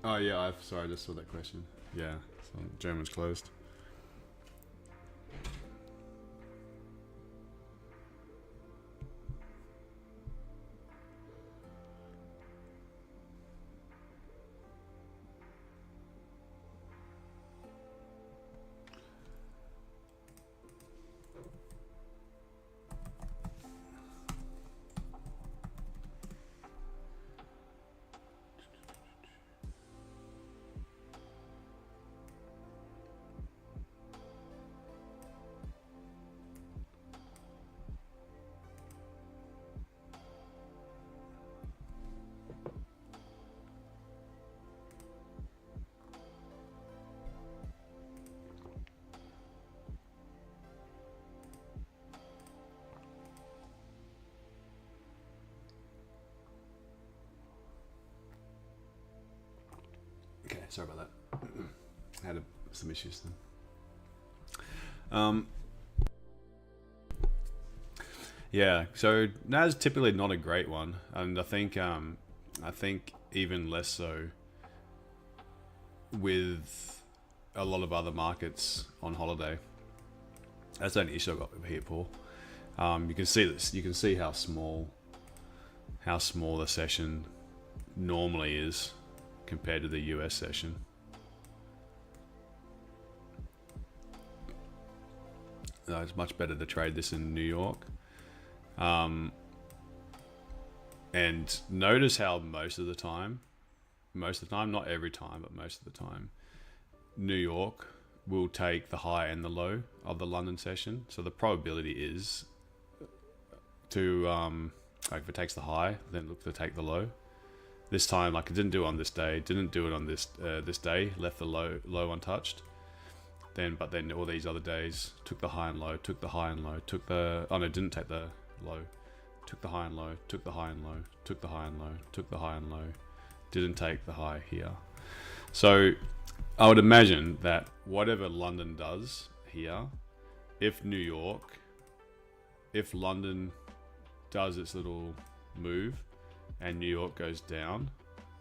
Oh yeah, sorry, I just saw that question. Yeah, so German's closed. Okay, sorry about that. I had some issues then. Yeah, so NAS typically not a great one, and I think even less so with a lot of other markets on holiday. That's the only issue I got over here, Paul. You can see this. You can see how small the session normally is compared to the US session. It's much better to trade this in New York. And notice how most of the time, not every time, but most of the time, New York will take the high and the low of the London session. So the probability is to, like if it takes the high, then look to take the low. This time, like it didn't do it on this day, didn't do it on this day, left the low untouched. But then all these other days took the high and low, took the high and low, took the, oh no, didn't take the low, took the high and low, took the high and low, took the high and low, took the high and low, didn't take the high here. So I would imagine that whatever London does here, if London does its little move and New York goes down,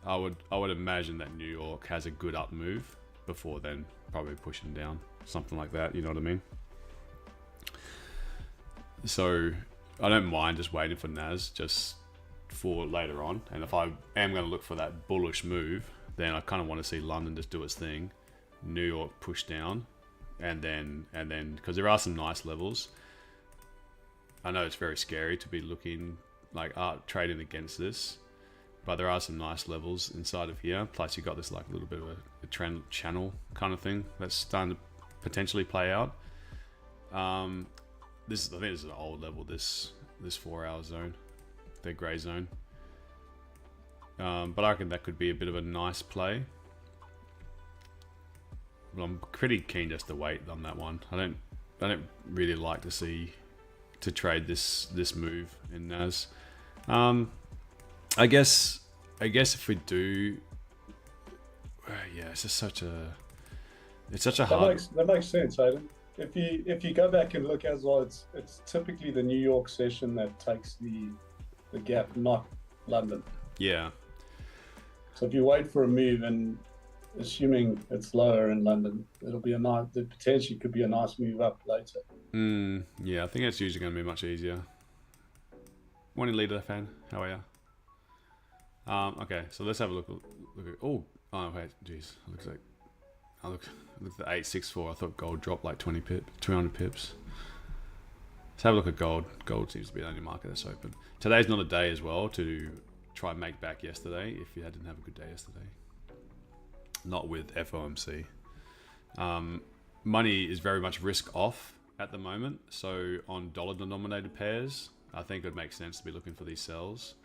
I would imagine that New York has a good up move before then probably pushing down, something like that, you know what I mean? So I don't mind just waiting for NAS just for later on, and if I am going to look for that bullish move, then I kind of want to see London just do its thing, New York push down, and then because there are some nice levels. I know it's very scary to be looking like trading against this, but there are some nice levels inside of here. Plus you got this like a little bit of a trend channel kind of thing that's starting to potentially play out. I think this is an old level, this 4 hour zone, the gray zone. But I reckon that could be a bit of a nice play. But I'm pretty keen just to wait on that one. I don't really like to trade this move in NAS. I guess if we do, yeah, it's just such a hard. That makes sense, Hayden. If you go back and look as well, it's typically the New York session that takes the gap, not London. Yeah. So if you wait for a move and assuming it's lower in London, it'll be there potentially could be a nice move up later. Yeah, I think it's usually going to be much easier. Morning, leader fan. How are you? Okay, so let's have a look at. Oh wait, jeez, looks like I looked at the 864. I thought gold dropped like 200 pips. Let's have a look at gold. Gold seems to be the only market that's open. Today's not a day as well to try and make back yesterday if you didn't have a good day yesterday. Not with FOMC. Money is very much risk off at the moment. So on dollar denominated pairs, I think it would make sense to be looking for these sells.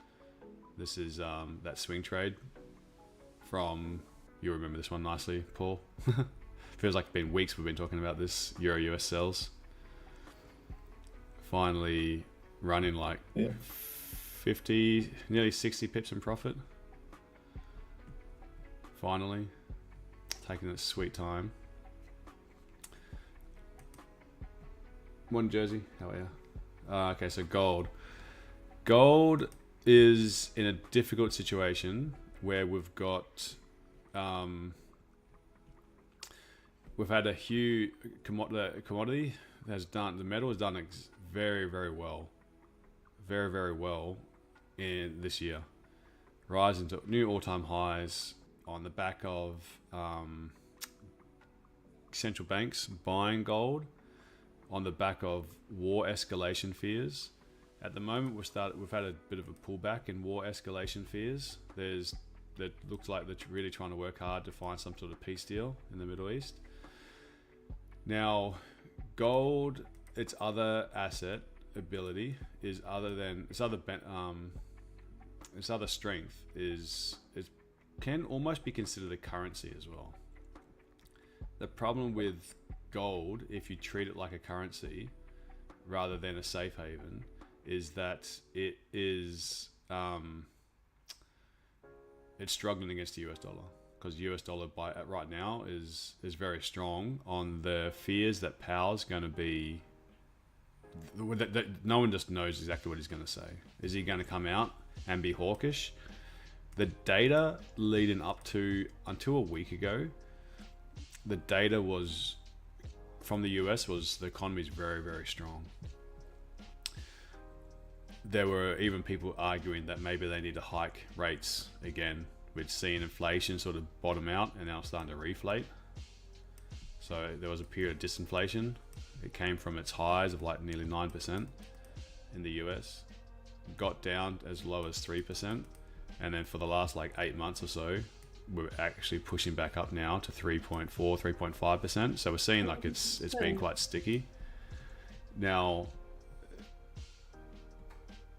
This is that swing trade from, you remember this one nicely, Paul. Feels like it's been weeks we've been talking about this Euro US sells. Finally running like 50, nearly 60 pips in profit. Finally taking its sweet time. Morning, Jersey. How are you? Okay, so gold. Gold is in a difficult situation where we've got we've had a huge commodity has done, the metal has done very, very well, very well in this year, rising to new all-time highs on the back of central banks buying gold, on the back of war escalation fears. At the moment, we've had a bit of a pullback in war escalation fears. That looks like they're really trying to work hard to find some sort of peace deal in the Middle East. Now, gold, its other asset ability is its other strength is it can almost be considered a currency as well. The problem with gold, if you treat it like a currency rather than a safe haven, is that it is it's struggling against the US dollar, because US dollar right now is very strong on the fears that Powell's going to be. That no one just knows exactly what he's going to say. Is he going to come out and be hawkish? The data leading up to until a week ago, the data was from the US was the economy is very, very strong. There were even people arguing that maybe they need to hike rates again. We'd seen inflation sort of bottom out and now starting to reflate. So there was a period of disinflation. It came from its highs of like nearly 9% in the US, got down as low as 3%, and then for the last like 8 months or so, we're actually pushing back up now to 3.4, 3.5%. So we're seeing like it's been quite sticky. Now,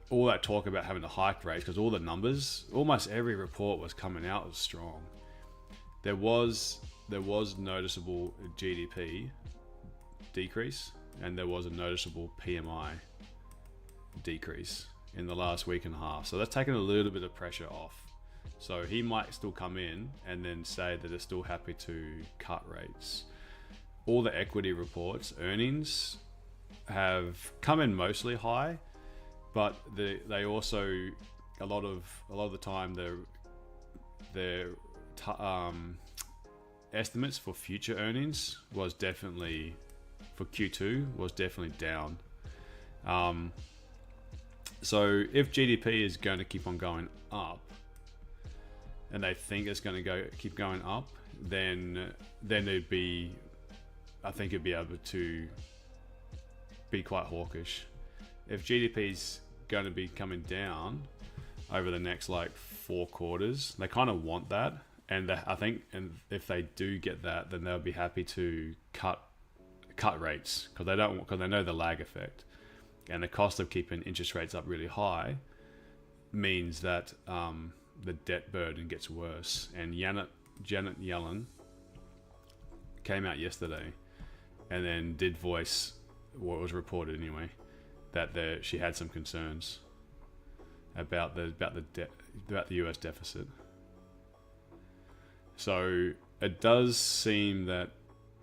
all that talk about having to hike rates, because all the numbers, almost every report was coming out was strong. There was noticeable GDP decrease, and there was a noticeable PMI decrease in the last week and a half. So that's taken a little bit of pressure off. So he might still come in and then say that they're still happy to cut rates. All the equity reports, earnings have come in mostly high, but they also a lot of the time their estimates for future earnings was definitely for Q2 was definitely down. So if GDP is going to keep on going up, and they think it's going to keep going up, then it'd be, I think it'd be able to be quite hawkish. If GDP's going to be coming down over the next like 4 quarters, they kind of want that, and I think, and if they do get that, then they'll be happy to cut rates, because they know the lag effect, and the cost of keeping interest rates up really high means that the debt burden gets worse. And Janet Yellen came out yesterday and then did voice what was reported anyway, that she had some concerns about the US deficit. So it does seem that,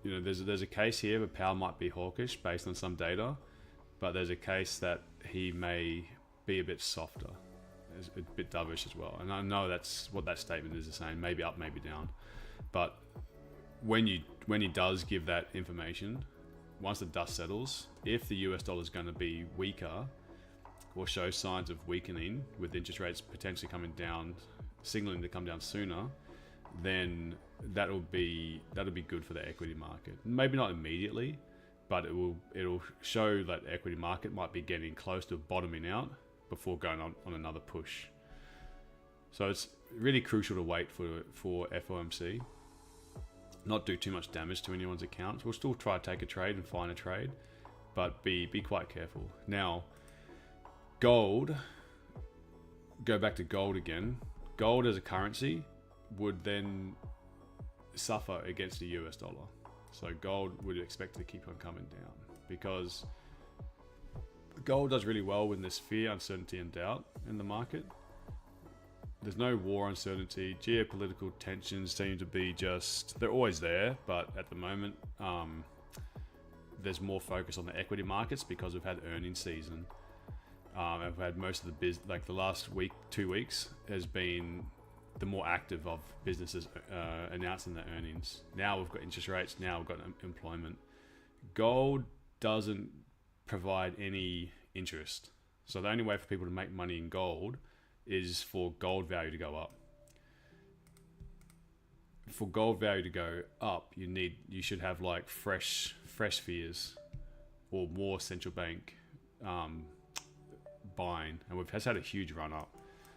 you know, there's a case here where Powell might be hawkish based on some data, but there's a case that he may be a bit softer, a bit dovish as well. And I know that's what that statement is saying, maybe up, maybe down. But when he does give that information, once the dust settles, if the US dollar is going to be weaker or show signs of weakening, with interest rates potentially coming down, signaling to come down sooner, then that'll be good for the equity market. Maybe not immediately, but it'll show that the equity market might be getting close to bottoming out before going on another push. So it's really crucial to wait for FOMC, not do too much damage to anyone's accounts. We'll still try to take a trade and find a trade, but be quite careful. Now, gold, go back to gold again. Gold as a currency would then suffer against the US dollar. So gold would expect to keep on coming down, because gold does really well when there's fear, uncertainty, and doubt in the market. There's no war uncertainty. Geopolitical tensions seem to be they're always there, but at the moment, there's more focus on the equity markets because we've had earnings season. I've had most of the the last week, 2 weeks has been the more active of businesses announcing their earnings. Now we've got interest rates. Now we've got employment. Gold doesn't provide any interest. So the only way for people to make money in gold is for gold value to go up. For gold value to go up, you should have like fresh fears or more central bank buying, and we've had a huge run up.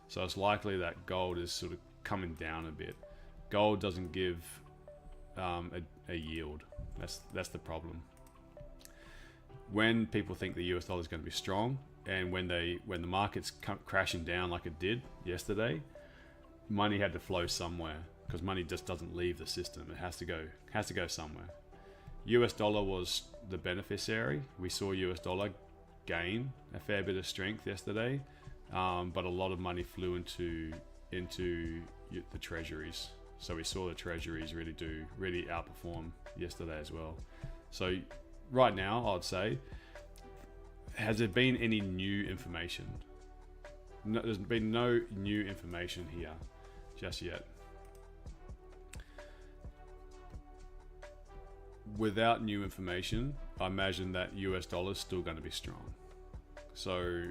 So it's likely that gold is sort of coming down a bit. Gold doesn't give a yield. That's the problem. When people think the US dollar is going to be strong, and when the market's crashing down like it did yesterday, money had to flow somewhere, because money just doesn't leave the system. It has to go somewhere. US dollar was the beneficiary. We saw US dollar gain a fair bit of strength yesterday, but a lot of money flew into the treasuries. So we saw the treasuries really outperform yesterday as well. So right now, I'd say, has there been any new information? No, there's been no new information here just yet. Without new information, I imagine that US dollar is still going to be strong. So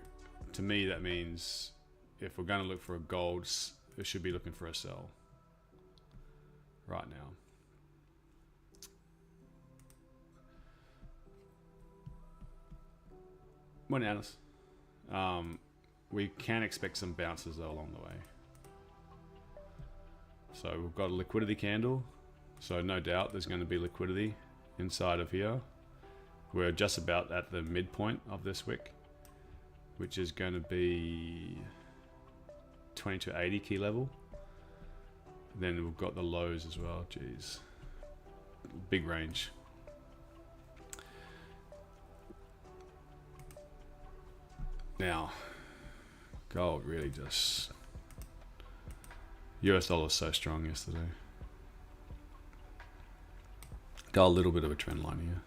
to me, that means if we're going to look for a gold, it should be looking for a sell right now. Morning, Alice. We can expect some bounces though along the way. So we've got a liquidity candle. So no doubt there's going to be liquidity inside of here. We're just about at the midpoint of this wick, which is going to be 2280 key level. Then we've got the lows as well. Jeez, big range. Now, gold really just... US dollar was so strong yesterday. Got a little bit of a trend line here.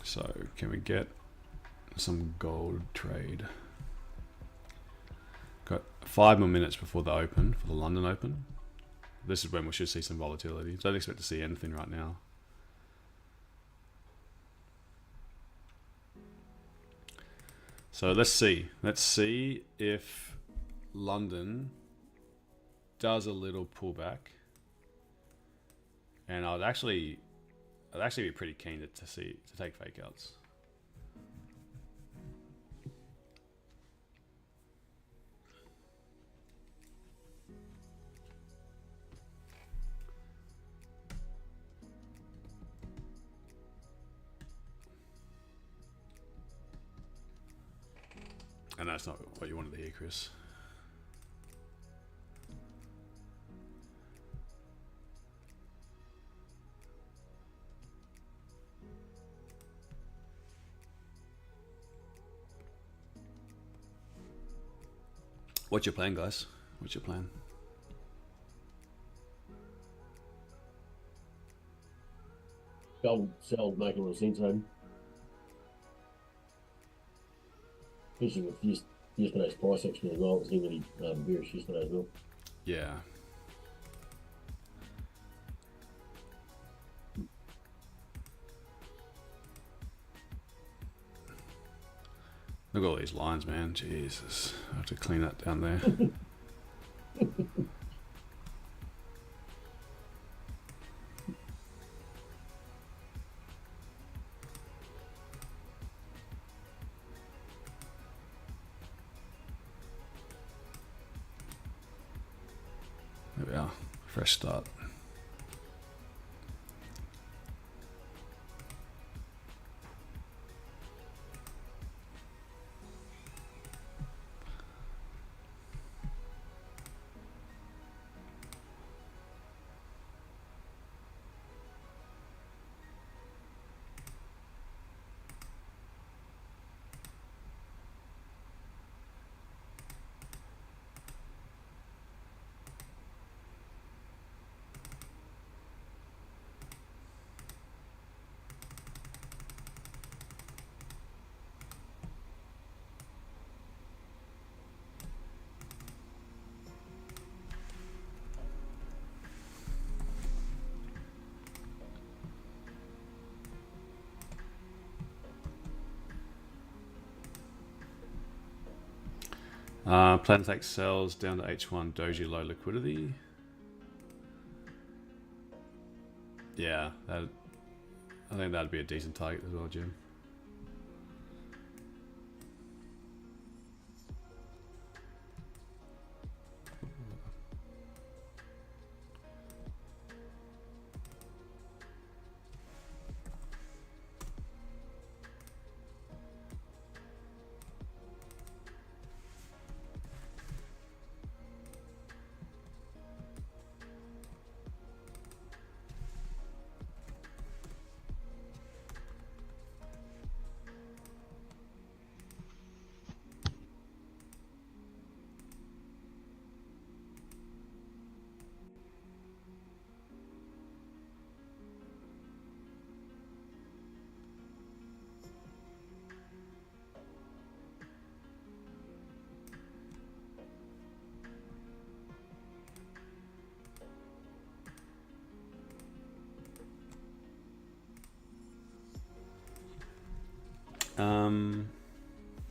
So can we get some gold trade? Got 5 more minutes before the open, for the London Open. This is when we should see some volatility. Don't expect to see anything right now. So let's see. Let's see if London does a little pullback. And I'd actually be pretty keen to take fake outs. I know it's not what you wanted to hear, Chris. What's your plan, guys? What's your plan? Gold sell, make a little sense, home. Especially with yesterday's price action as well. It was heavily bearish yesterday as well. Yeah. Look at all these lines, man. Jesus. I have to clean that down there. There we are. Fresh start. Plan to take sells down to H1 doji low liquidity. Yeah, I think that'd be a decent target as well, Jim.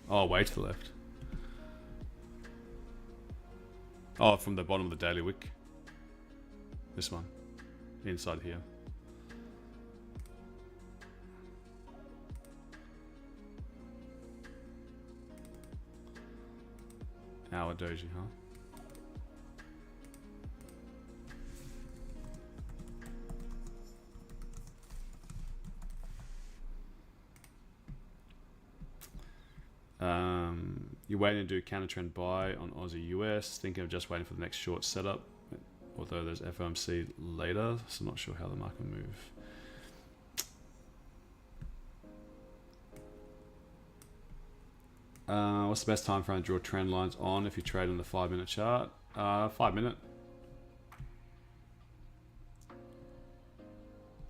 Oh, way to the left. Oh, from the bottom of the daily wick. This one. Inside here. Hour doji, huh? You're waiting to do counter trend buy on Aussie US, thinking of just waiting for the next short setup, although there's FOMC later, so not sure how the market will move. What's the best time frame to draw trend lines on if you trade on the 5-minute chart? 5 minute.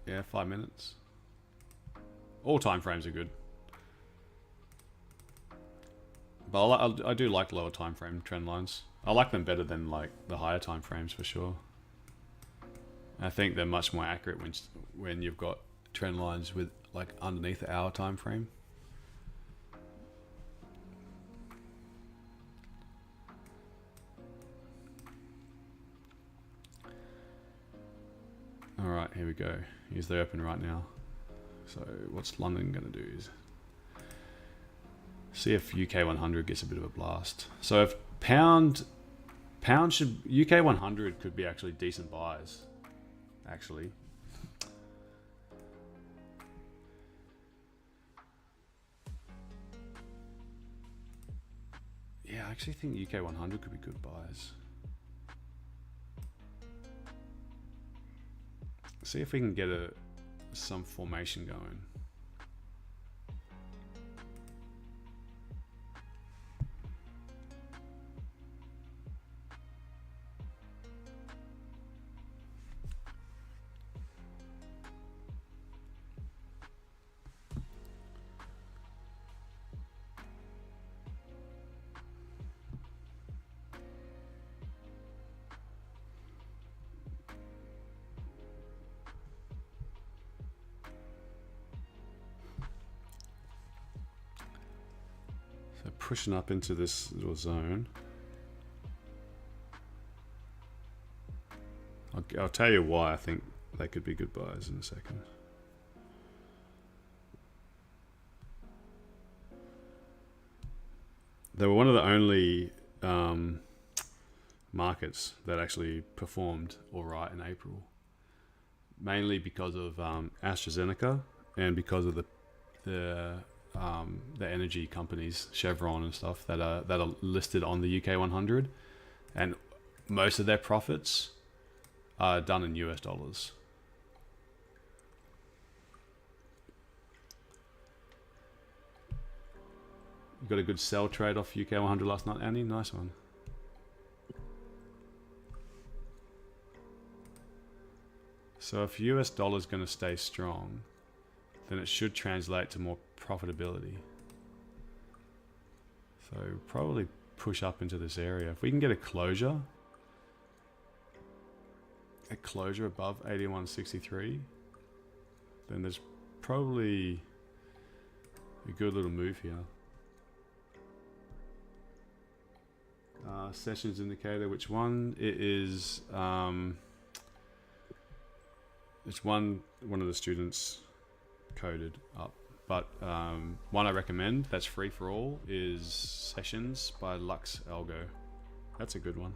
Yeah, 5 minutes. All time frames are good. But I do like lower time frame trend lines. I like them better than like the higher time frames for sure. I think they're much more accurate when you've got trend lines with like underneath the hour time frame. All right, here we go. Here's the open right now. So what's London gonna do is see if UK 100 gets a bit of a blast. So if pound should, UK 100 could be actually decent buys, actually. Yeah, I actually think UK 100 could be good buys. See if we can get some formation going. Pushing up into this little zone. I'll tell you why I think they could be good buys in a second. They were one of the only markets that actually performed all right in April, mainly because of AstraZeneca and because of the energy companies, Chevron and stuff that are listed on the UK 100, and most of their profits are done in US dollars. You got a good sell trade off UK 100 last night, Annie. Nice one. So if US dollar is going to stay strong, then it should translate to more profitability. So probably push up into this area. If we can get a closure above 81.63, then there's probably a good little move here. Sessions indicator, which one? It is, it's one of the students coded up. But one I recommend that's free for all is Sessions by Lux Algo. That's a good one.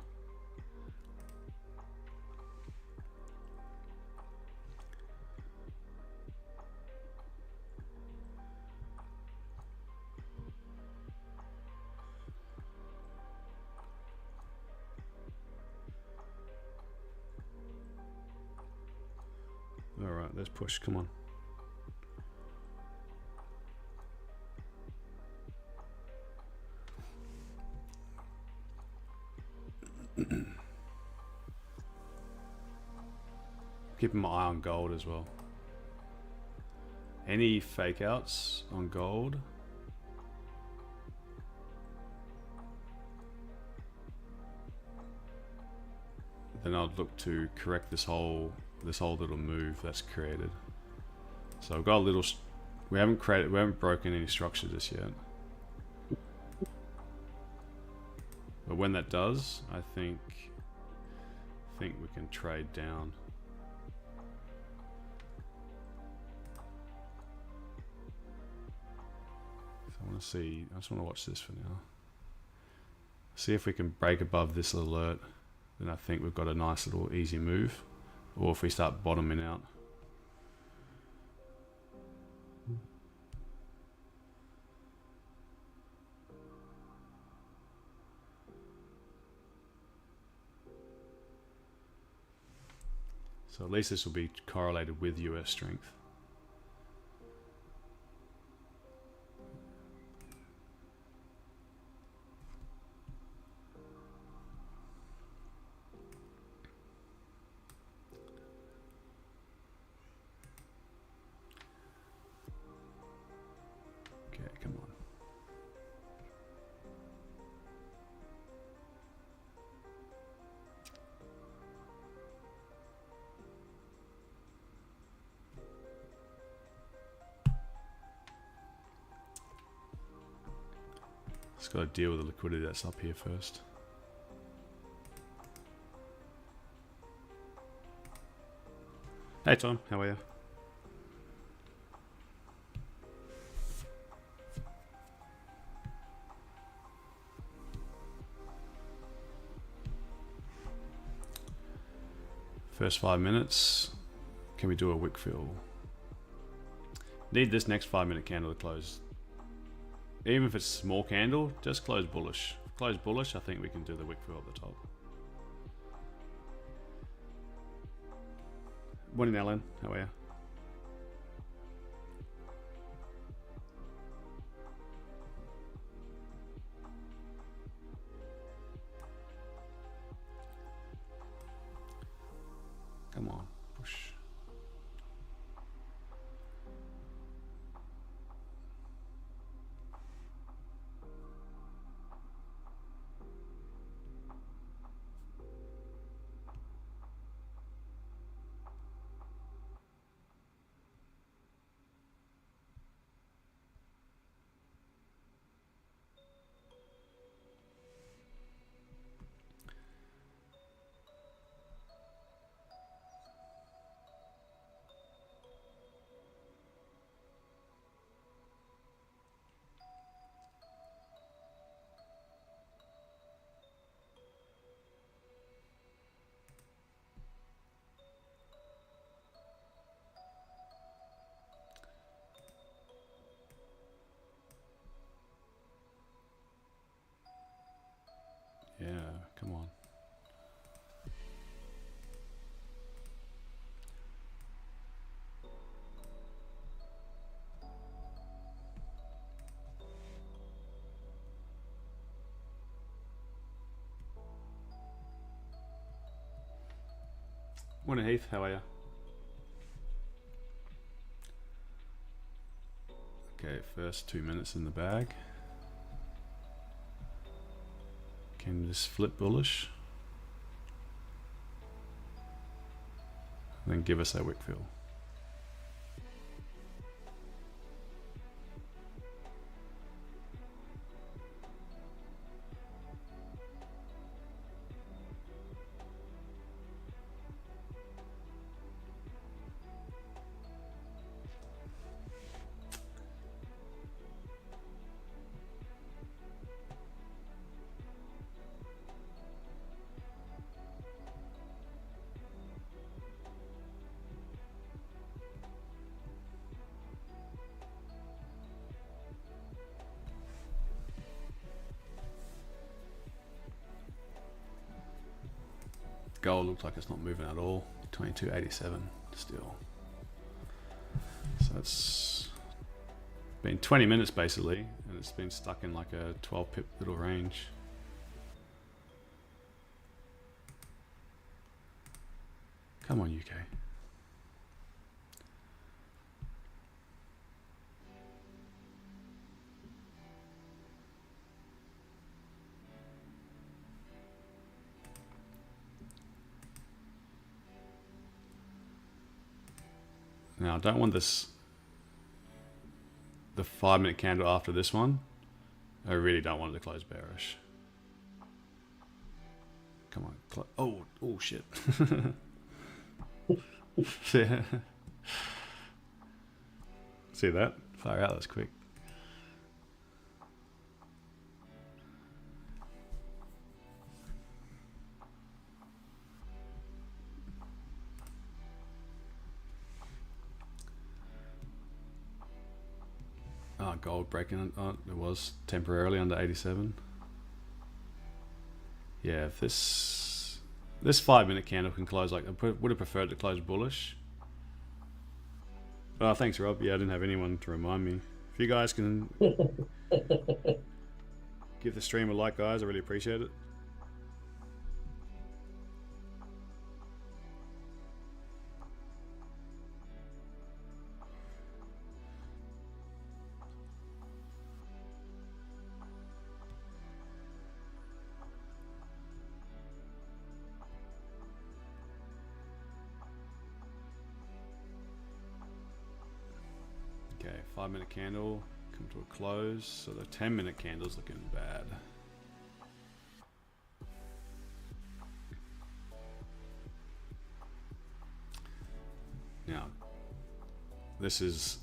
All right, let's push. Come on. Keeping my eye on gold as well. Any fake outs on gold? Then I'd look to correct this whole little move that's created. So I've got a little. We haven't broken any structure just yet. But when that does, I think we can trade down. I just want to watch this for now. See if we can break above this alert. Then I think we've got a nice little easy move. Or if we start bottoming out. So at least this will be correlated with US strength. Come on. Just got to deal with the liquidity that's up here first. Hey Tom, how are you? First 5 minutes. Can we do a wick fill? Need this next 5 minute candle to close. Even if it's a small candle, just close bullish. Close bullish, I think we can do the wick fill at the top. Morning, Alan. How are you? Come on, push. Yeah, come on. Morning Heath, how are you? Okay, first 2 minutes in the bag. Can this flip bullish? And then give us that wick fill. Gold looks like it's not moving at all. 22.87 still. So it's been 20 minutes basically, and it's been stuck in like a 12 pip little range. Come on, UK. Now I don't want this, the 5-minute candle after this one. I really don't want it to close bearish. Come on, oh shit. Yeah. See that? Far out, that's quick. Oh, gold breaking. Oh, it was temporarily under 87. Yeah, if this 5-minute candle can close like, I would have preferred to close bullish. Oh, thanks, Rob. Yeah, I didn't have anyone to remind me. If you guys can give the stream a like, guys, I really appreciate it. Okay, 5-minute candle come to a close. So the 10-minute candle's looking bad. Now, this is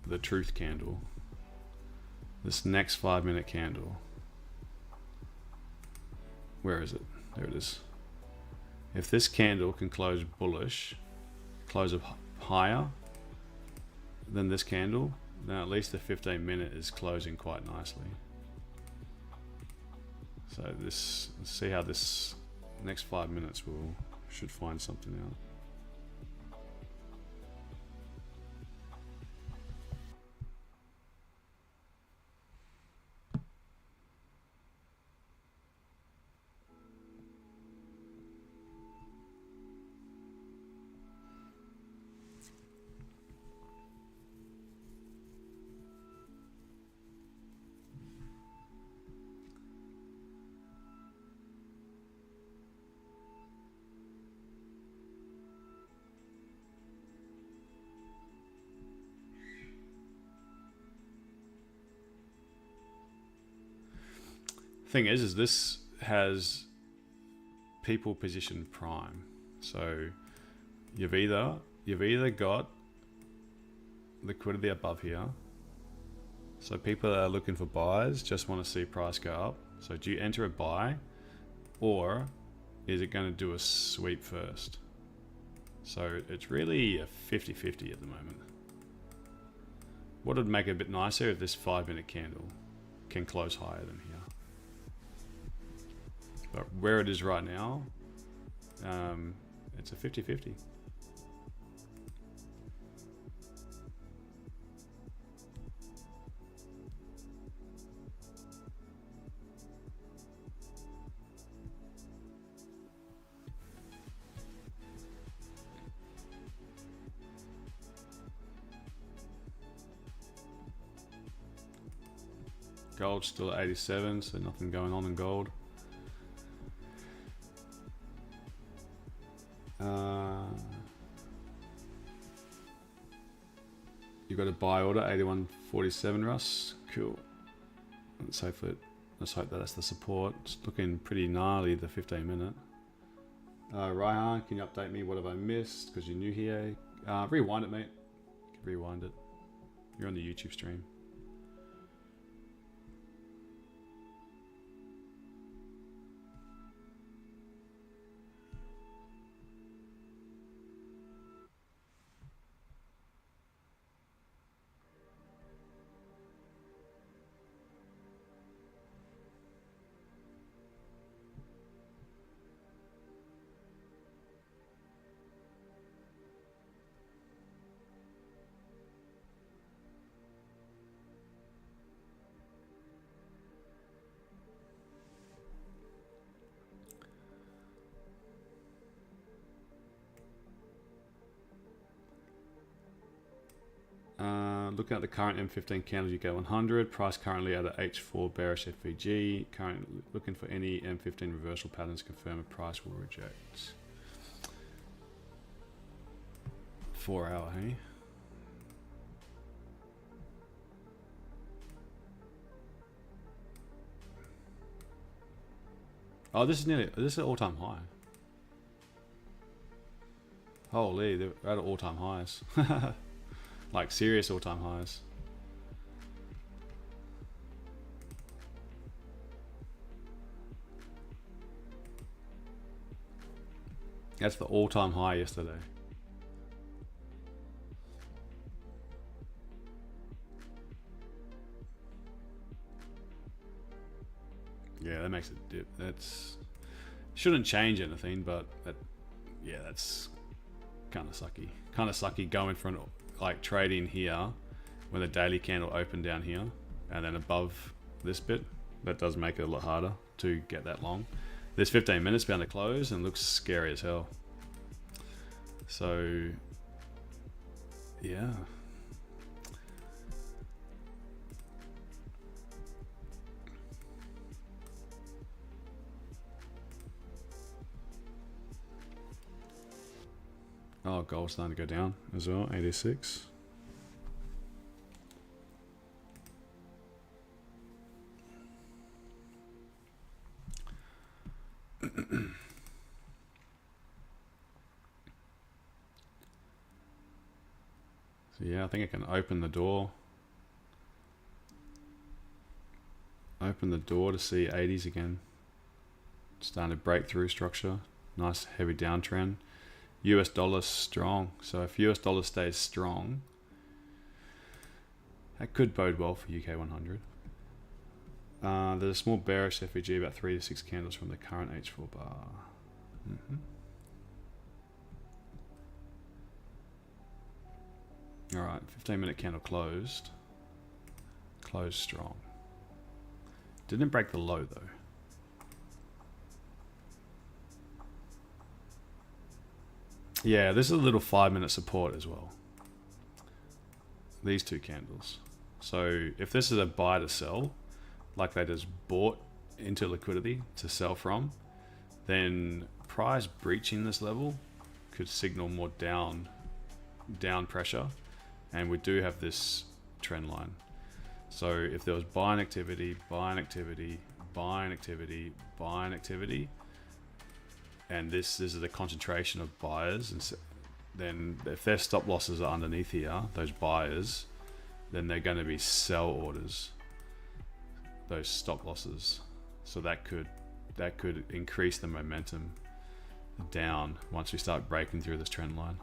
the truth candle. This next 5-minute candle. Where is it? There it is. If this candle can close bullish, close up higher than this candle, then at least the 15-minute is closing quite nicely. So this, let's see how this next 5 minutes should find something out. Thing is this has people positioned prime. So you've either got liquidity above here. So people that are looking for buys just want to see price go up. So do you enter a buy, or is it going to do a sweep first? So it's really a 50-50 at the moment. What would make it a bit nicer if this 5-minute candle can close higher than here? But where it is right now, it's a 50-50. Gold's still at 87, so nothing going on in gold. You got a buy order 81.47, Russ. Cool. Let's hope that that's the support. It's looking pretty gnarly, the 15-minute. Ryan, can you update me? What have I missed? Because you're new here. Rewind it, mate. You can rewind it. You're on the YouTube stream. Looking at the current M15 candle UK 100, price currently at a H4 bearish FVG. Currently looking for any M15 reversal patterns confirm a price will reject. 4 hour, hey? Oh, this is all-time high. Holy, they're at all-time highs. Like serious all-time highs. That's the all-time high yesterday. Yeah, that makes it dip. That's shouldn't change anything, but yeah, that's kind of sucky. Kind of sucky going for an like trading here when the daily candle opened down here and then above this bit. That does make it a lot harder to get that long. There's 15 minutes bound to close and looks scary as hell. So yeah. Oh, gold's starting to go down as well, 86. So yeah, I think I can open the door. Open the door to see 80s again. Starting to break through structure. Nice heavy downtrend. US dollar strong. So if US dollar stays strong, that could bode well for UK 100. There's a small bearish FVG about 3 to 6 candles from the current H4 bar. Alright, 15-minute candle closed. Closed strong. Didn't break the low though. Yeah, this is a little 5-minute support as well. These two candles. So if this is a buy to sell, like they just bought into liquidity to sell from, then price breaching this level could signal more down pressure, and we do have this trend line. So if there was buying activity, buying activity, buying activity, buying activity, and this is a concentration of buyers, and then if their stop losses are underneath here, those buyers, then they're going to be sell orders, those stop losses. So that could increase the momentum down once we start breaking through this trend line.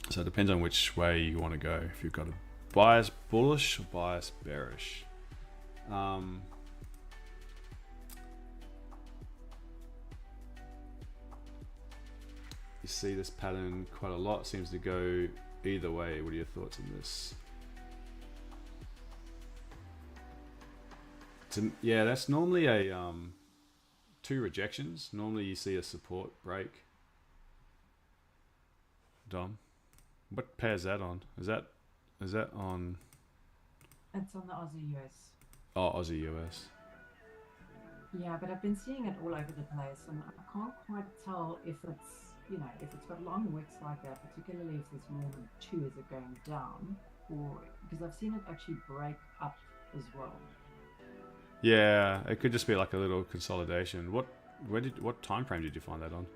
So it depends on which way you want to go. If you've got a bias bullish or bias bearish. You see this pattern quite a lot. Seems to go either way. What are your thoughts on this? Yeah, that's normally a 2 rejections. Normally you see a support break. Dom, what pair is that on? Is that on? It's on the Aussie US. Oh, Aussie US. Yeah, but I've been seeing it all over the place, and I can't quite tell if it's, you know, if it's got long wicks like that, particularly if there's more than 2 as it going down, or because I've seen it actually break up as well. Yeah, it could just be like a little consolidation. What time frame did you find that on?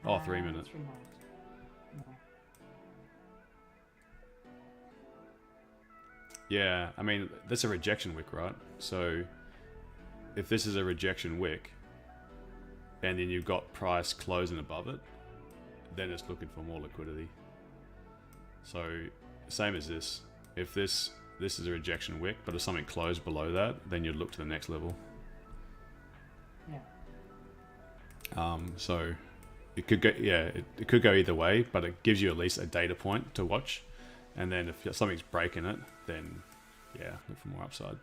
Oh, 3 minutes. 3 minutes. Yeah, I mean, that's a rejection wick, right? So if this is a rejection wick and then you've got price closing above it, then it's looking for more liquidity. So same as this. If this is a rejection wick, but if something closed below that, then you'd look to the next level. Yeah. So it could go, yeah, it could go either way, but it gives you at least a data point to watch. And then if something's breaking it, then yeah, look for more upside.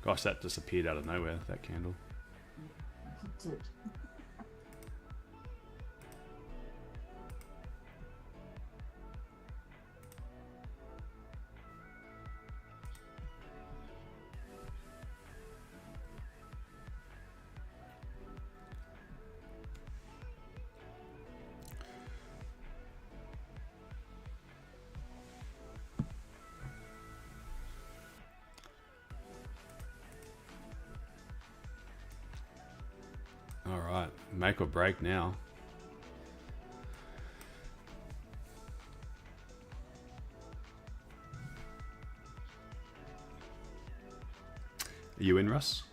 Gosh, that just appeared out of nowhere, that candle. That's it. make or break now. Are you in, Russ?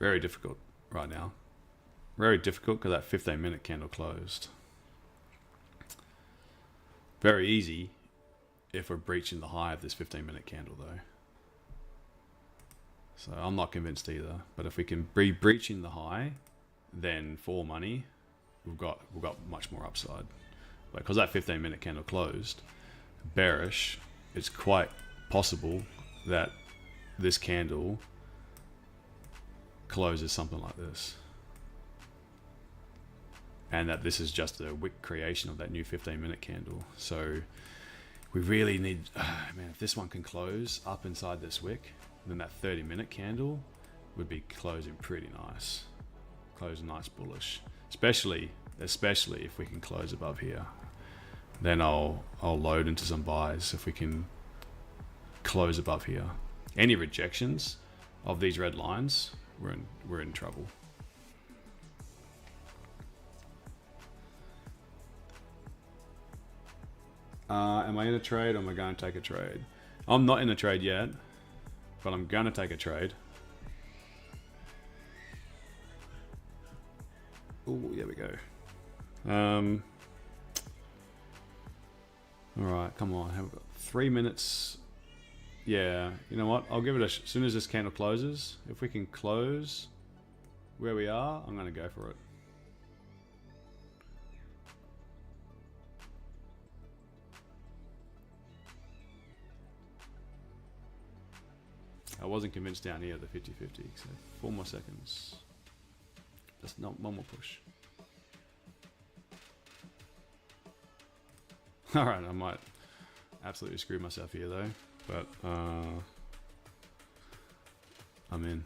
Very difficult right now. Very difficult because that 15-minute candle closed. Very easy if we're breaching the high of this 15-minute candle though. So I'm not convinced either. But if we can be breaching the high, then for money, we've got much more upside. But because that 15-minute candle closed bearish, it's quite possible that this candle closes something like this, and that this is just a wick creation of that new 15-minute candle. So we really need, man, if this one can close up inside this wick, then that 30-minute candle would be closing pretty nice, closing nice bullish, especially if we can close above here. Then I'll load into some buys if we can close above here. Any rejections of these red lines, we're in trouble. Am I in a trade or am I going to take a trade? I'm not in a trade yet, but I'm going to take a trade. Oh, there we go. All right, come on. Have we got 3 minutes? Yeah, you know what? I'll give it as soon as this candle closes. If we can close where we are, I'm going to go for it. I wasn't convinced down here, the 50-50, so 4 more seconds. Just not one more push. All right, I might absolutely screw myself here though. But I'm in.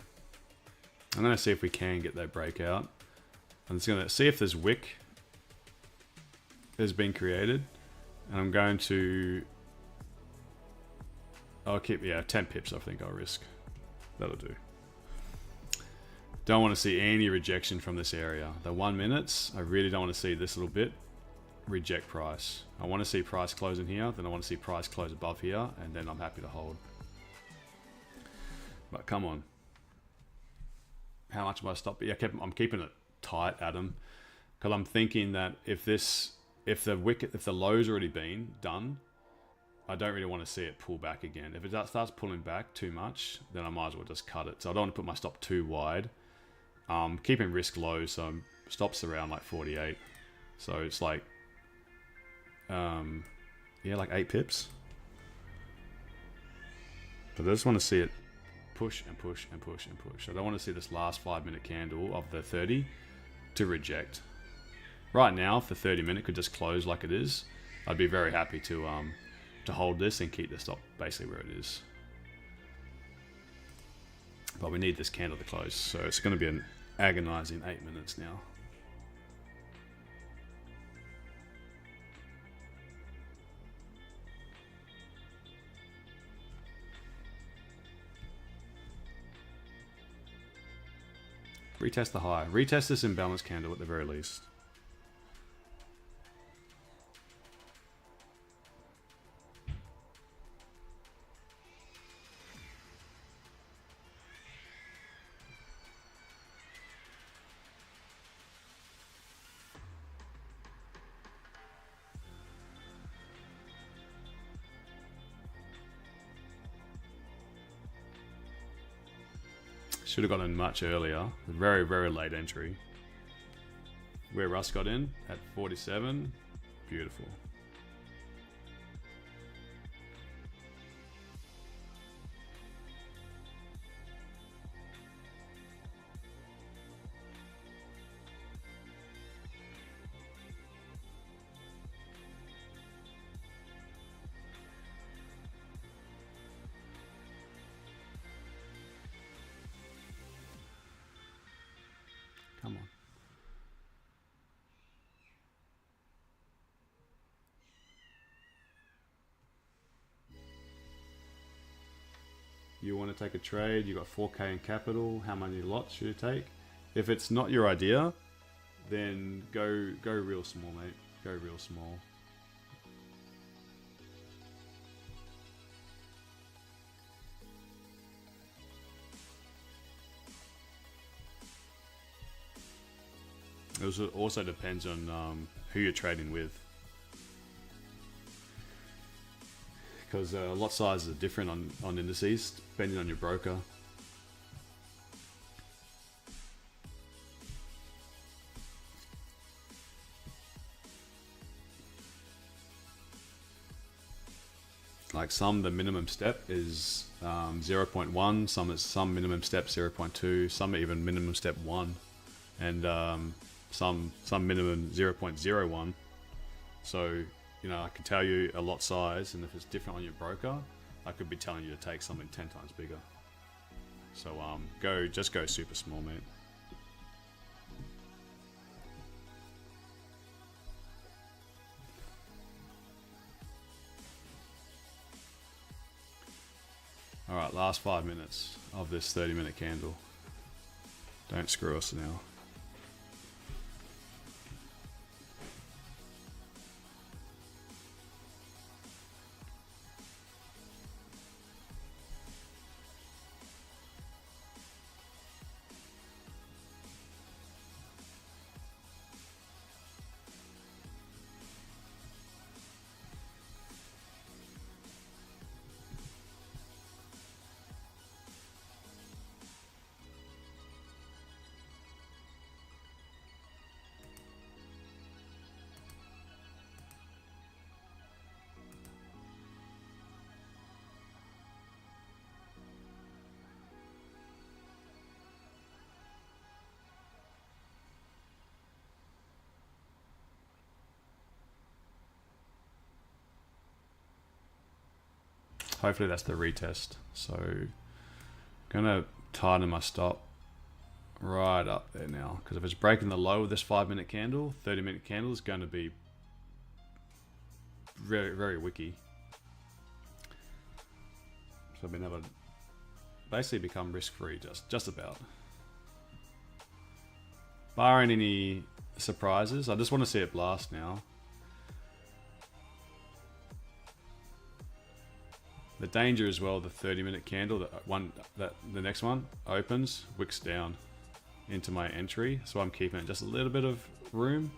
I'm going to see if we can get that breakout. I'm just going to see if this wick has been created. And I'm going to... I'll keep, 10 pips I think I'll risk. That'll do. Don't want to see any rejection from this area. The 1 minutes, I really don't want to see this little bit reject price. I want to see price close in here, then I want to see price close above here, and then I'm happy to hold. But come on. How much am I stop? Yeah, I'm keeping it tight, Adam, because I'm thinking that if the low's already been done, I don't really want to see it pull back again. If it starts pulling back too much, then I might as well just cut it. So I don't want to put my stop too wide. Keeping risk low, so stops around like 48. So it's like, like 8 pips. But I just want to see it push and push and push and push. I don't want to see this last 5-minute candle of the 30 to reject. Right now, if the 30-minute could just close like it is, I'd be very happy to hold this and keep the stop basically where it is. But we need this candle to close, so it's going to be an agonizing 8 minutes now. Retest the high. Retest this imbalance candle at the very least. Should have got in much earlier. Very, very late entry. Where Russ got in at 47. Beautiful. you want to take a trade, you got 4K in capital, how many lots should you take? If it's not your idea, then go real small, mate. Go real small. It also depends on who you're trading with, because lot sizes are different on indices depending on your broker. Like the minimum step is 0.1, some minimum step 0.2, some even minimum step 1, and some minimum 0.01. So, you know, I can tell you a lot size, and if it's different on your broker, I could be telling you to take something 10 times bigger. So just go super small, mate. All right, last 5 minutes of this 30-minute candle. Don't screw us now. Hopefully that's the retest. So gonna tighten my stop right up there now, because if it's breaking the low of this 5-minute candle, 30-minute candle is going to be very, very wicky. So I've been able to basically become risk-free, just about. Barring any surprises, I just want to see it blast now. The danger as well, the 30-minute candle, the next one opens, wicks down into my entry, so I'm keeping it just a little bit of room.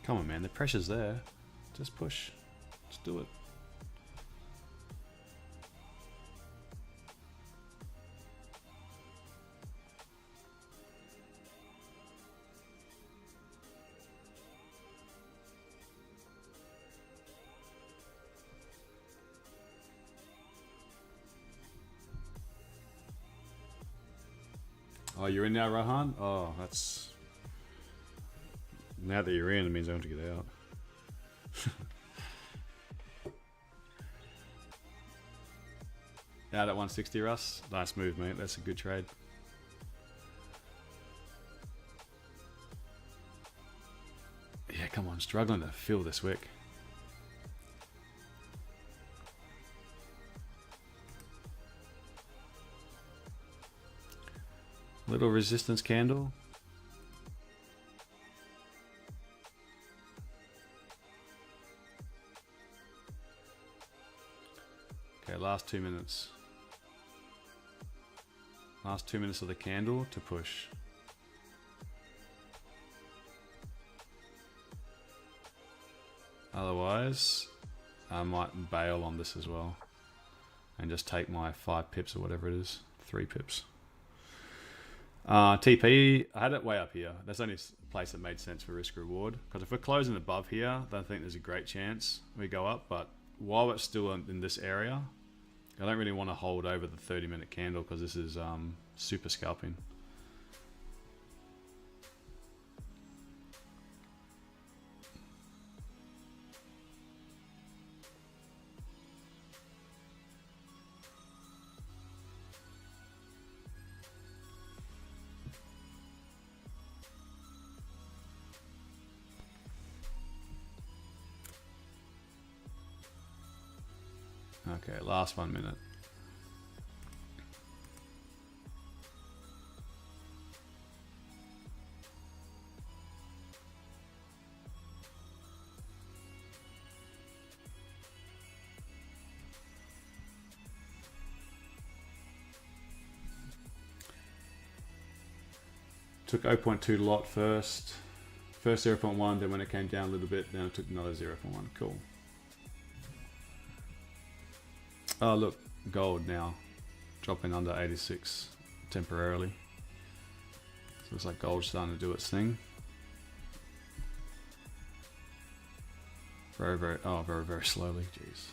Come on, man, the pressure's there. Just push. Just do it. Oh, you're in now, Rahan? Oh, that's... Now that you're in, it means I want to get out. Out at 160, Russ. Nice move, mate. That's a good trade. Yeah, come on. Struggling to fill this wick. Little resistance candle. Okay, last 2 minutes. Last 2 minutes of the candle to push. Otherwise, I might bail on this as well and just take my 5 pips or whatever it is, 3 pips. TP, I had it way up here. That's the only place that made sense for risk reward. Because if we're closing above here, I don't think there's a great chance we go up. But while it's still in this area, I don't really want to hold over the 30-minute candle because this is super scalping. Okay, last 1 minute. Took 0.2 lot first 0.1, then when it came down a little bit, then it took another 0.1. Cool. Oh look, gold now dropping under 86 temporarily. So looks like gold's starting to do its thing. Very slowly. Jeez.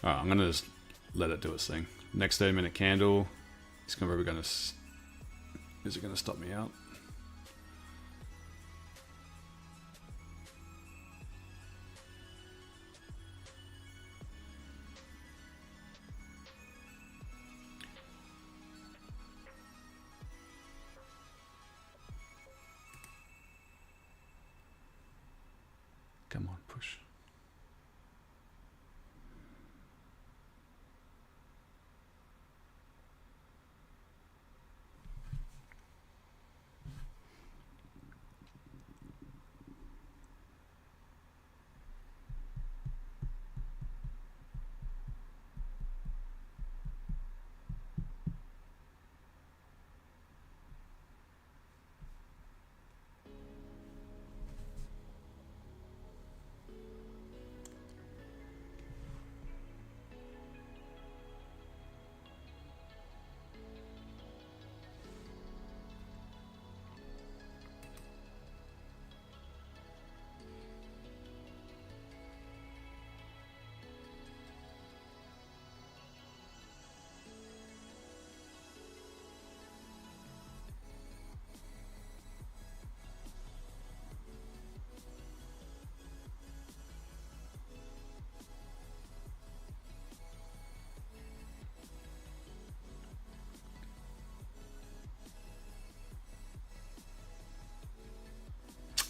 Alright, I'm gonna just let it do its thing. Next 30-minute candle. It's probably gonna. Is it gonna stop me out? Come on, push.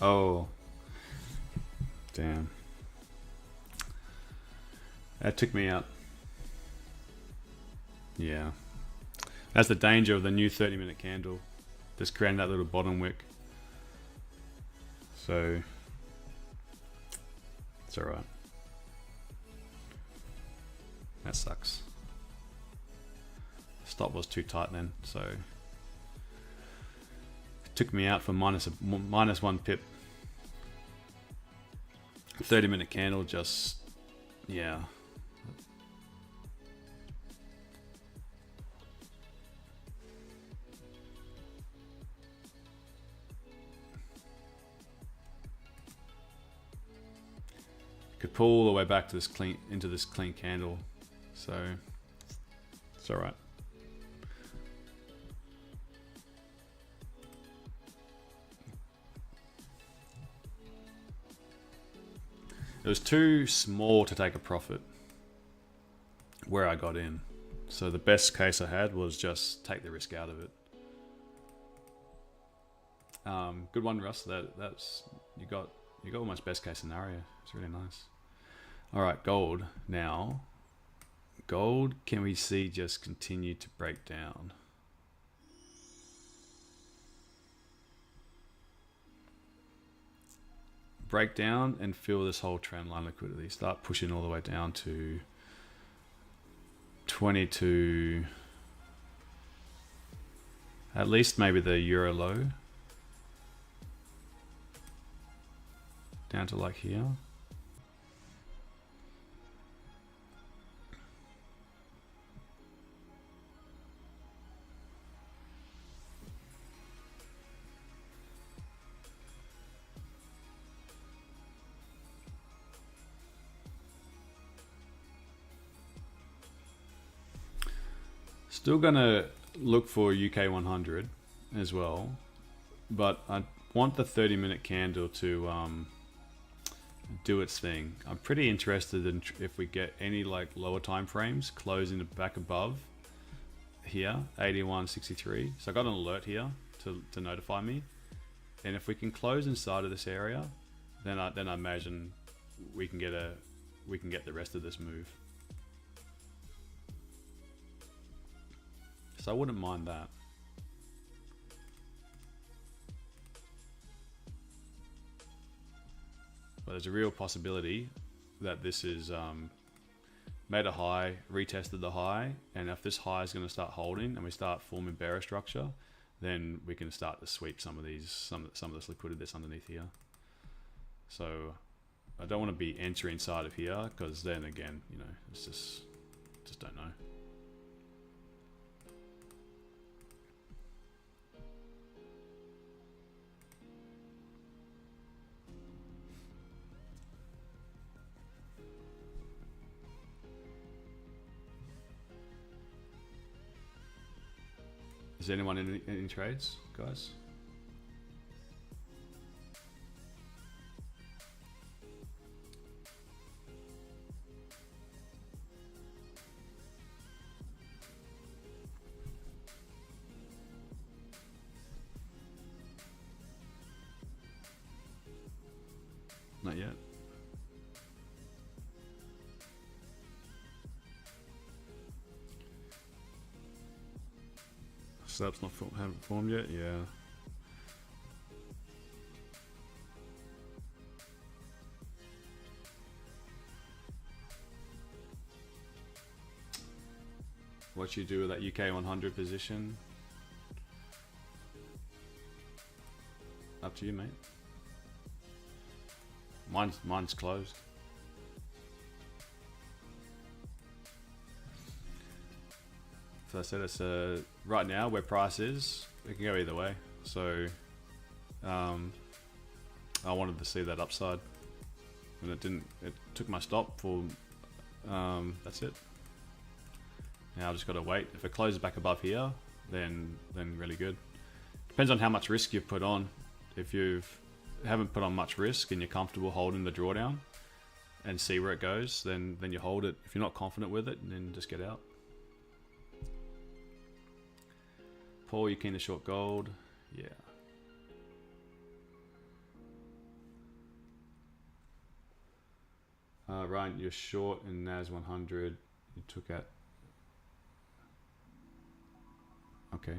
Oh, damn. That took me out. Yeah. That's the danger of the new 30-minute candle. Just creating that little bottom wick. So, it's alright. That sucks. Stop was too tight then, so it took me out for minus 1 pip. 30-minute candle just, yeah. Could pull all the way back to this into this clean candle, so it's all right. It was too small to take a profit where I got in, so the best case I had was just take the risk out of it. Good one, Russ. That's you got almost best case scenario. It's really nice. All right, gold now. Gold, can we see just continue to break down? Break down and fill this whole trend line liquidity. Start pushing all the way down to 22. At least maybe the euro low. Down to like here. Still gonna look for UK 100 as well, but I want the 30-minute candle to do its thing. I'm pretty interested in if we get any like lower time frames closing back above here, 81.63. So I got an alert here to notify me, and if we can close inside of this area, then I imagine we can get the rest of this move. So I wouldn't mind that. But there's a real possibility that this is made a high, retested the high, and if this high is going to start holding and we start forming bearish structure, then we can start to sweep some of this liquidity that's underneath here. So I don't want to be entering inside of here, because then again, you know, it's just don't know. Is anyone in any trades, guys? Not yet. Subs haven't formed yet, yeah. What you do with that UK 100 position? Up to you, mate. Mine's closed. So I said it's right now where price is, it can go either way. So I wanted to see that upside, and it didn't. It took my stop for. That's it. Now I just got to wait. If it closes back above here, then really good. Depends on how much risk you've put on. If you haven't put on much risk and you're comfortable holding the drawdown and see where it goes, then you hold it. If you're not confident with it, then just get out. Paul, you keen to short gold? Yeah. Ryan, you're short in NAS 100. You took out. Okay.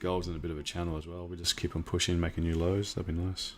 Gold's in a bit of a channel as well. We just keep on pushing, making new lows. That'd be nice.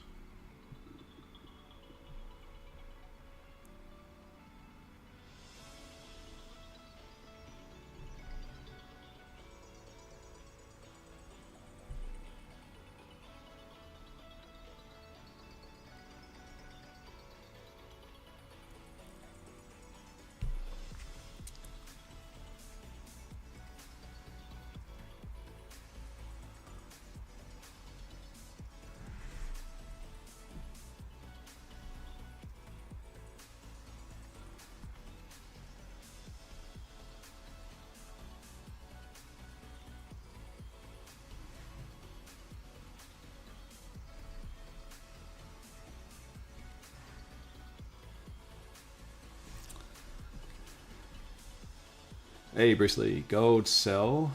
Hey, Bruce Lee, gold sell,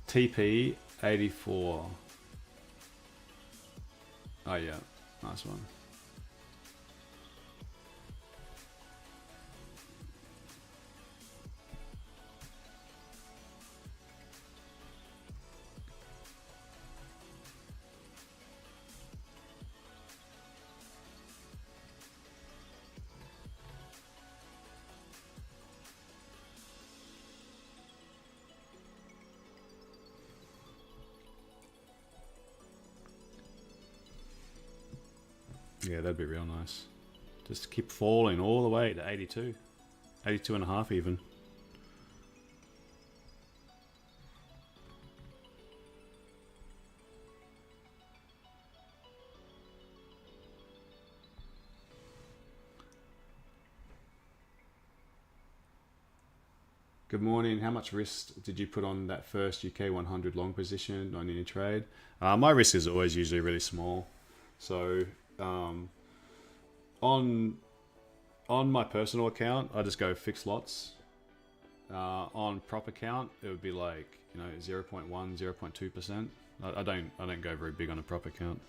TP 84. Oh yeah, nice one. Yeah, that'd be real nice. Just keep falling all the way to 82. 82 and a half even. Good morning. How much risk did you put on that first UK 100 long position on any trade? My risk is always usually really small. So on my personal account, I just go fixed lots. On prop account, it would be like 0.1, 0.2%. I don't go very big on a prop account.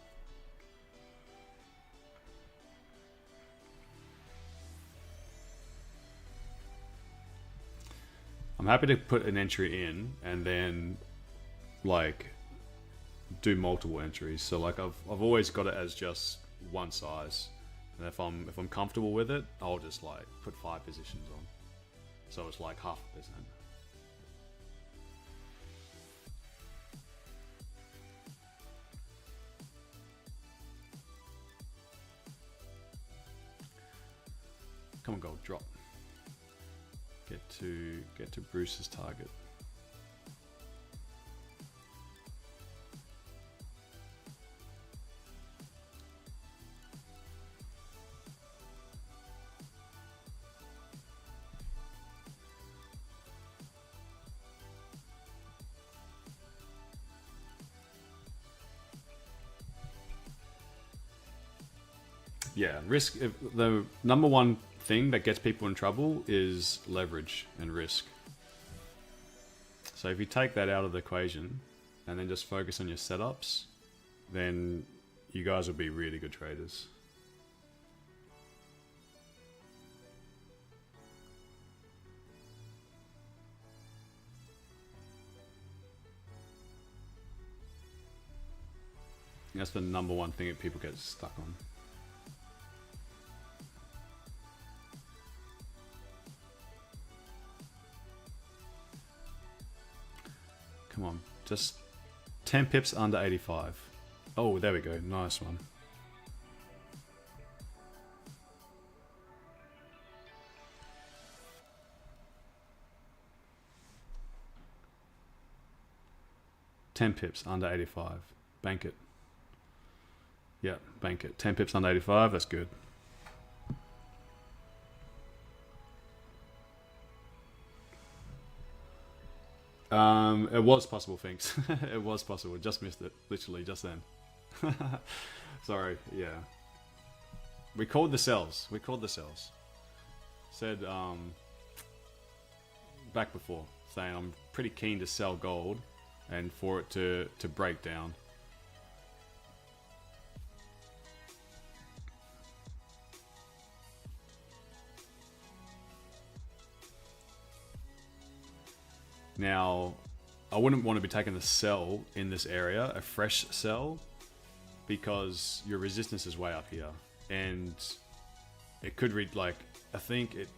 I'm happy to put an entry in and then like do multiple entries. So like I've always got it as just one size, and if I'm comfortable with it, I'll just like put 5 positions on. So it's like 0.5%. Come on, gold, drop. Get to Bruce's target. Yeah, risk. The number one thing that gets people in trouble is leverage and risk. So if you take that out of the equation and then just focus on your setups, then you guys will be really good traders. That's the number one thing that people get stuck on. Come on, just 10 pips under 85. Oh, there we go. Nice one. $10 pips under 85. Bank it. Yeah, bank it. 10 pips under 85. That's good. It was possible, Finks. It was possible. Just missed it. Literally just then. Sorry. Yeah. We called the sells. Said back before, saying I'm pretty keen to sell gold and for it to break down. Now, I wouldn't want to be taking a sell in this area, a fresh sell, because your resistance is way up here. And it could read like, I think it's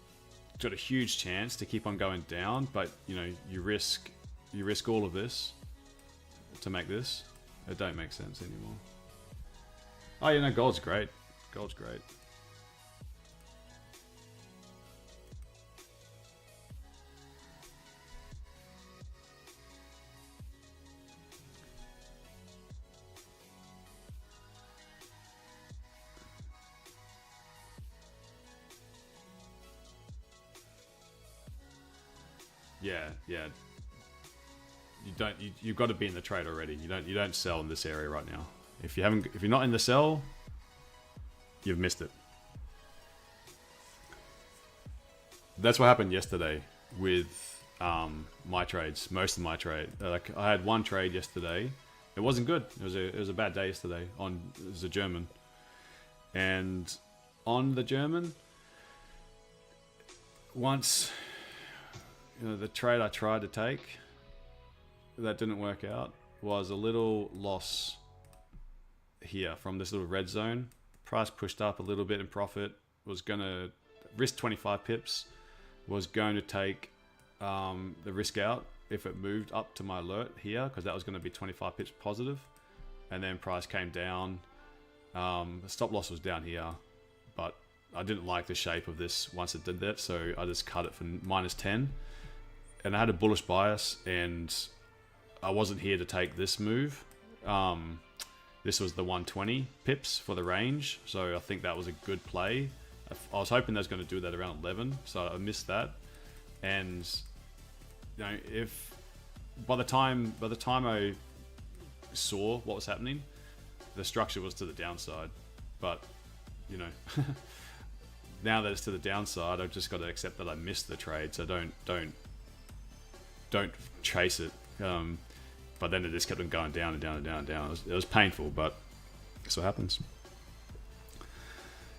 got a huge chance to keep on going down, but you risk all of this to make this. It don't make sense anymore. Oh, gold's great. Gold's great. Yeah. You've got to be in the trade already. You don't sell in this area right now. If you're not in the sell, you've missed it. That's what happened yesterday with my trades. Most of my trade. Like I had one trade yesterday. It wasn't good. It was a bad day yesterday. It was a German, and on the German, once. The trade I tried to take that didn't work out was a little loss here from this little red zone. Price pushed up a little bit in profit, was going to risk 25 pips, was going to take the risk out if it moved up to my alert here, because that was going to be 25 pips positive, and then price came down. The stop loss was down here, but I didn't like the shape of this once it did that, so I just cut it for -10. And I had a bullish bias, and I wasn't here to take this move. This was the 120 pips for the range, so I think that was a good play. I was hoping they was going to do that around 11, so I missed that. And you know, if by the time I saw what was happening, the structure was to the downside. But you know, now that it's to the downside, I've just got to accept that I missed the trade. So don't chase it. But then it just kept on going down and down and down and down. It was painful, but that's what happens.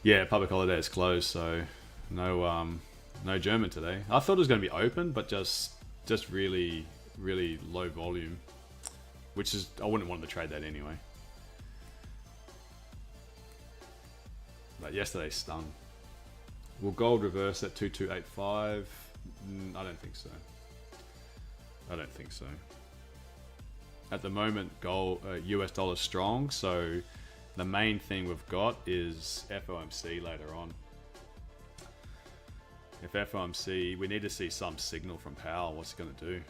Yeah, public holiday is closed, so no German today. I thought it was going to be open, but just really low volume, which is, I wouldn't want to trade that anyway. But yesterday stung. Will gold reverse at 2285? I don't think so. I don't think so. At the moment, gold, US dollar strong, so the main thing we've got is FOMC later on. If FOMC, we need to see some signal from Powell. What's it going to do?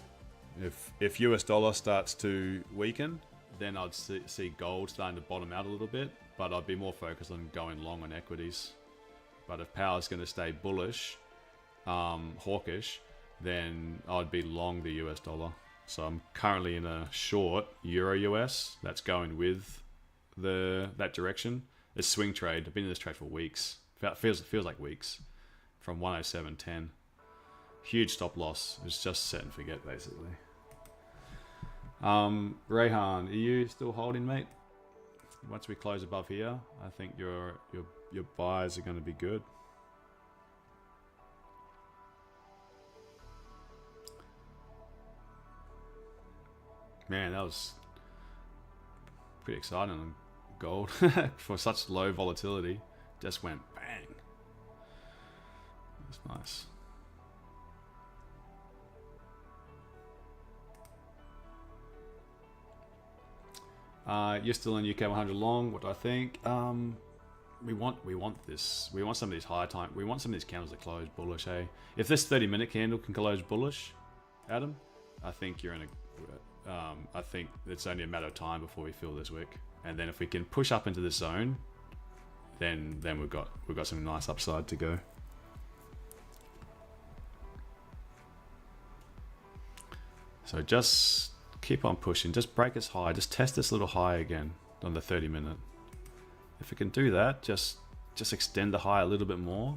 If US dollar starts to weaken, then I'd see gold starting to bottom out a little bit, but I'd be more focused on going long on equities. But if Powell's going to stay bullish, hawkish, then I'd be long the US dollar. So I'm currently in a short Euro US that's going with that direction. It's swing trade. I've been in this trade for weeks. Feels like weeks. From 107.10. Huge stop loss. It's just set and forget basically. Rehan, are you still holding, mate? Once we close above here, I think your buys are going to be good. Man, that was pretty exciting on gold for such low volatility. Just went bang. That's nice. You're still in UK 100 long. What do I think? We want this. We want some of these higher time. We want some of these candles to close bullish. Hey, if this 30-minute candle can close bullish, Adam, I think you're in a. I think it's only a matter of time before we fill this wick, and then if we can push up into this zone, then we've got some nice upside to go. So just keep on pushing. Just break us high. Just test this little high again on the 30-minute. If we can do that, just extend the high a little bit more.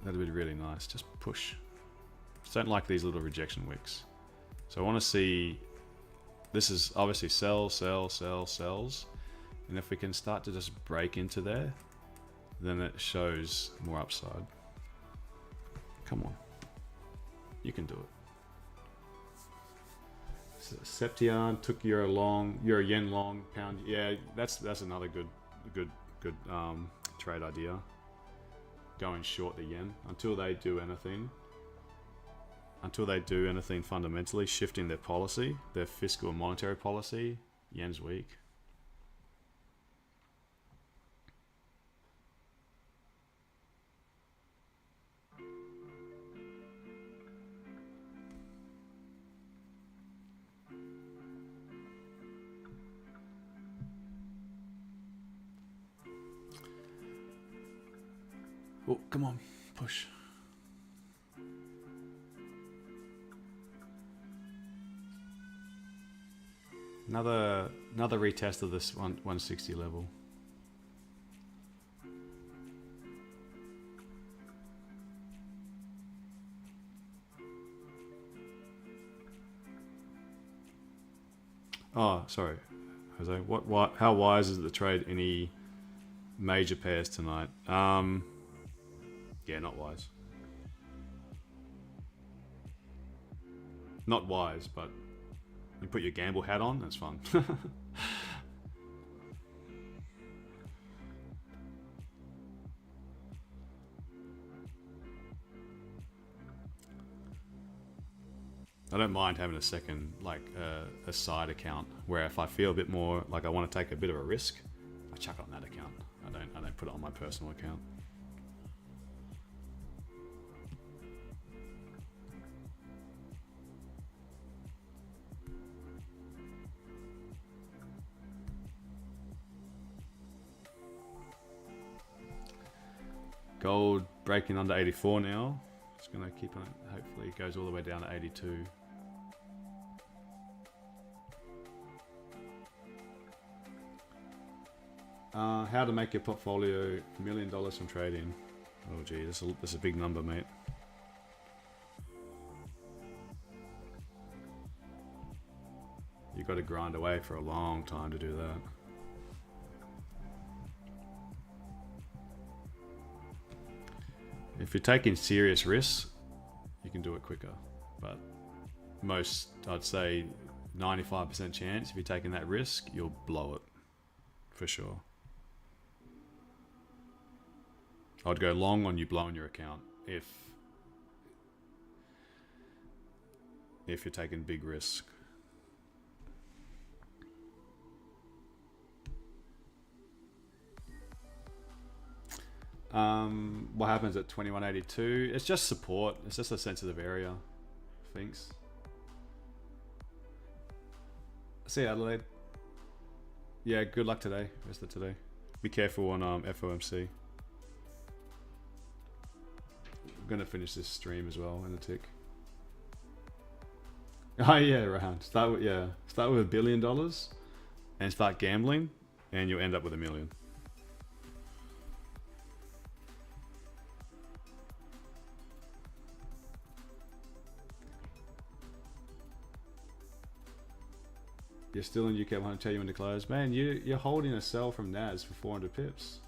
That'd be really nice. Just push. Just don't like these little rejection wicks. So I want to see. This is obviously sells, and if we can start to just break into there, then it shows more upside. Come on. You can do it. So Septian took euro long, euro yen long, pound. Yeah, that's another good trade idea. Going short the yen until they do anything. Until they do anything fundamentally, shifting their policy, their fiscal and monetary policy, yen's weak. Oh, come on, push. Another retest of this 160 level. Oh, sorry, Jose. What? How wise is it to trade any major pairs tonight? Yeah, not wise. Not wise, but you put your gamble hat on, that's fun. I don't mind having a second, like a side account, where if I feel a bit more like I want to take a bit of a risk, I chuck it on that account. I don't put it on my personal account. Gold breaking under 84 now. It's gonna keep on. Hopefully, it goes all the way down to 82. How to make your portfolio $1 million from trading? Oh gee, this is a big number, mate. You've got to grind away for a long time to do that. If you're taking serious risks, you can do it quicker. But most, I'd say 95% chance, if you're taking that risk, you'll blow it. For sure. I'd go long on you blowing your account if you're taking big risk. What happens at 2182? It's just support. It's just a sensitive area. Thanks. See you, Adelaide. Yeah, good luck today. Rest of today. Be careful on FOMC. I'm gonna finish this stream as well in a tick. Oh yeah, Rohan. Start with $1 billion and start gambling, and you'll end up with $1 million. You're still in UK. I want to tell you when to close, man. You're holding a sell from NAS for 400 pips.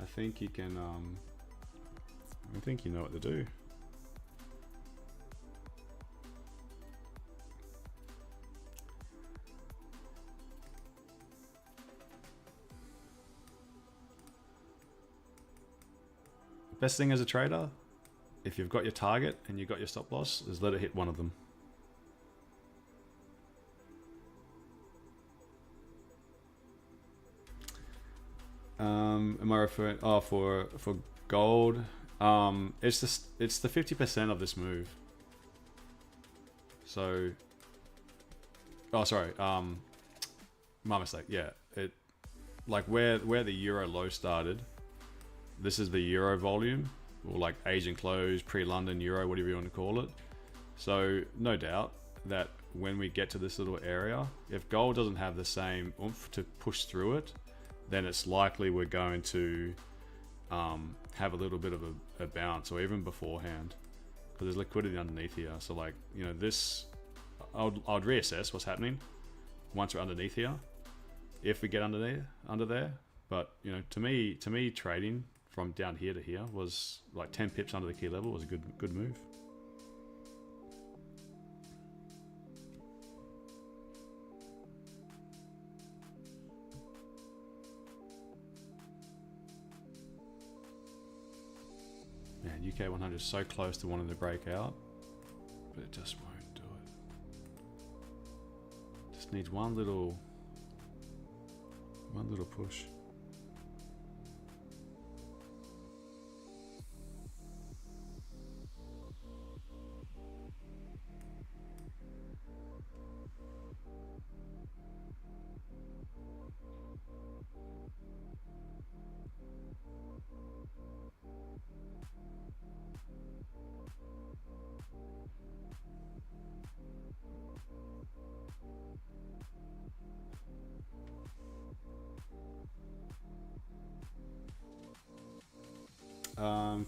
I think you can. I think you know what to do. Best thing as a trader, if you've got your target and you've got your stop loss, is let it hit one of them. Am I referring? Oh, for gold. It's the 50% of this move. So. Oh, sorry. My mistake. Yeah. It like where the euro low started. This is the euro volume, or like Asian close, pre-London euro, whatever you want to call it. So no doubt that when we get to this little area, if gold doesn't have the same oomph to push through it, then it's likely we're going to have a little bit of a bounce, or even beforehand, because there's liquidity underneath here. So like, you know, this, I'd reassess what's happening once we're underneath here, if we get under there. But you know, to me, trading from down here to here was like 10 pips under the key level was a good move. Man, UK 100 is so close to wanting to break out, but it just won't do it. Just needs one little push.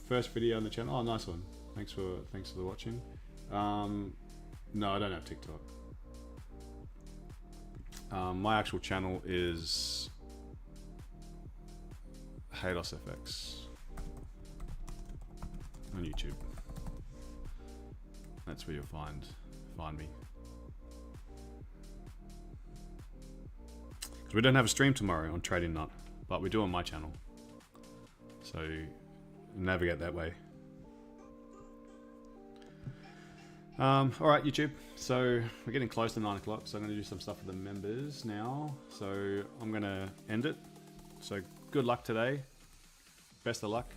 First video on the channel. Oh, nice one. Thanks for the watching. No, I don't have TikTok. My actual channel is Haydos FX on YouTube. That's where you'll find me. Because we don't have a stream tomorrow on Trading Nut, but we do on my channel. So navigate that way. Alright, YouTube. So we're getting close to 9 o'clock, so I'm going to do some stuff for the members now. So I'm going to end it. So good luck today. Best of luck.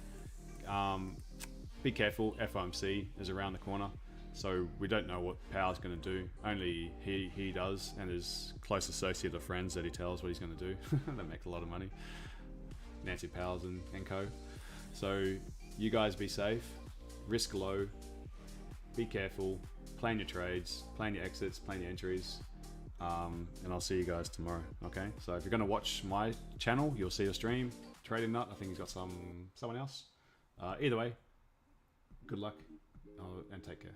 Be careful. FOMC is around the corner. So we don't know what Powell's going to do. Only he does, and his close associate or friends that he tells what he's going to do. They make a lot of money. Nancy Powell's and co. So you guys be safe. risk low, be careful, plan your trades, plan your exits, plan your entries, and I'll see you guys tomorrow. Okay, so if you're going to watch my channel, you'll see a stream. Trading Nut, I think he's got someone else. Either way, good luck and take care.